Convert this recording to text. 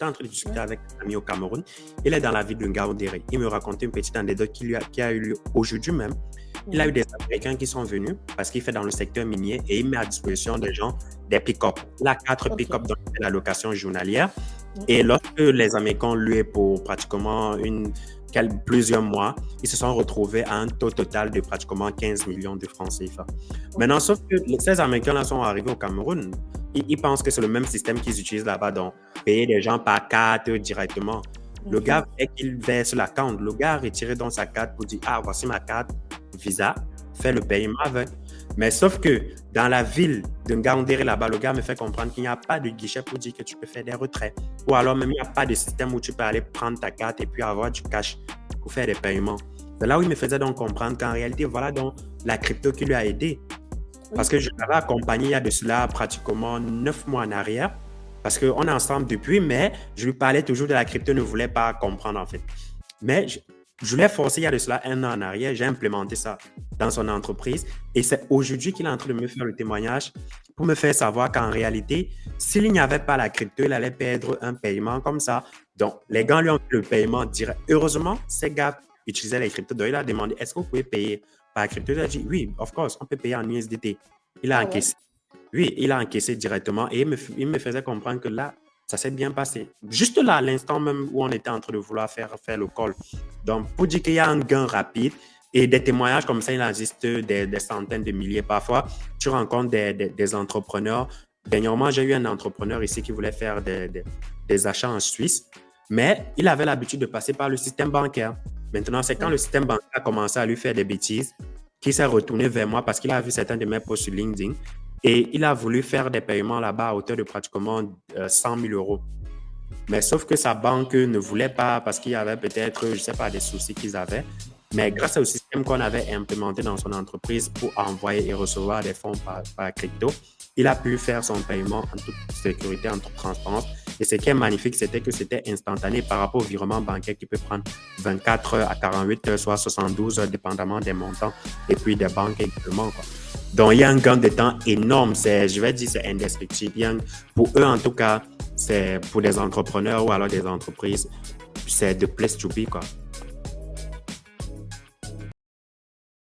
j'étais en train de discuter avec un ami au Cameroun. Il est dans la ville de Ngaoundéré. Il me racontait une petite anecdote qui a eu lieu aujourd'hui même. Il a eu des Américains qui sont venus parce qu'il fait dans le secteur minier et il met à disposition des gens des pick-up. Il a 4 pick-up dans la location journalière. Et lorsque les Américains lui pour pratiquement plusieurs mois, ils se sont retrouvés à un taux total de pratiquement 15 millions de francs CFA. Maintenant, sauf que ces Américains-là sont arrivés au Cameroun. Ils pensent que c'est le même système qu'ils utilisent là-bas, donc payer les gens par carte directement. Le gars, dès qu'il verse la compte, le gars a retiré dans sa carte pour dire, ah, voici ma carte Visa, fait le paiement avec. Mais sauf que dans la ville de Ngaoundéré là-bas, le gars me fait comprendre qu'il n'y a pas de guichet pour dire que tu peux faire des retraits. Ou alors même, il n'y a pas de système où tu peux aller prendre ta carte et puis avoir du cash pour faire des paiements. C'est là où il me faisait donc comprendre qu'en réalité, voilà donc la crypto qui lui a aidé. Parce que je l'avais accompagné il y a de cela pratiquement 9 mois en arrière. Parce qu'on est ensemble depuis, mais je lui parlais toujours de la crypto, ne voulait pas comprendre en fait. Mais je l'ai forcé il y a de cela 1 an en arrière, j'ai implémenté ça dans son entreprise et c'est aujourd'hui qu'il est en train de me faire le témoignage pour me faire savoir qu'en réalité, s'il n'y avait pas la crypto, il allait perdre un paiement comme ça. Donc, les gars lui ont fait le paiement direct. Heureusement, ces gars utilisaient les cryptos. Donc, il a demandé, est-ce que vous pouvez payer par crypto? Il a dit, oui, of course, on peut payer en USDT. Il a encaissé. Oui, il a encaissé directement et il me faisait comprendre que là, ça s'est bien passé. Juste là, à l'instant même où on était en train de vouloir faire le call. Donc, pour dire qu'il y a un gain rapide et des témoignages comme ça, il existe des centaines de milliers. Parfois, tu rencontres des entrepreneurs. Dernièrement, j'ai eu un entrepreneur ici qui voulait faire des achats en Suisse, mais il avait l'habitude de passer par le système bancaire. Maintenant, c'est quand le système bancaire a commencé à lui faire des bêtises qu'il s'est retourné vers moi parce qu'il a vu certains de mes posts sur LinkedIn. Et il a voulu faire des paiements là-bas à hauteur de pratiquement 100 000 euros. Mais sauf que sa banque ne voulait pas parce qu'il y avait peut-être, je ne sais pas, des soucis qu'ils avaient. Mais grâce au système qu'on avait implémenté dans son entreprise pour envoyer et recevoir des fonds par crypto, il a pu faire son paiement en toute sécurité, en toute transparence. Et ce qui est magnifique, c'était que c'était instantané par rapport au virement bancaire qui peut prendre 24 heures à 48 heures, soit 72 heures, dépendamment des montants et puis des banques également, quoi. Donc, il y a un gain de temps énorme. Je vais dire, c'est indescriptible. Pour eux, en tout cas, c'est pour des entrepreneurs ou alors des entreprises, c'est the place to be, quoi.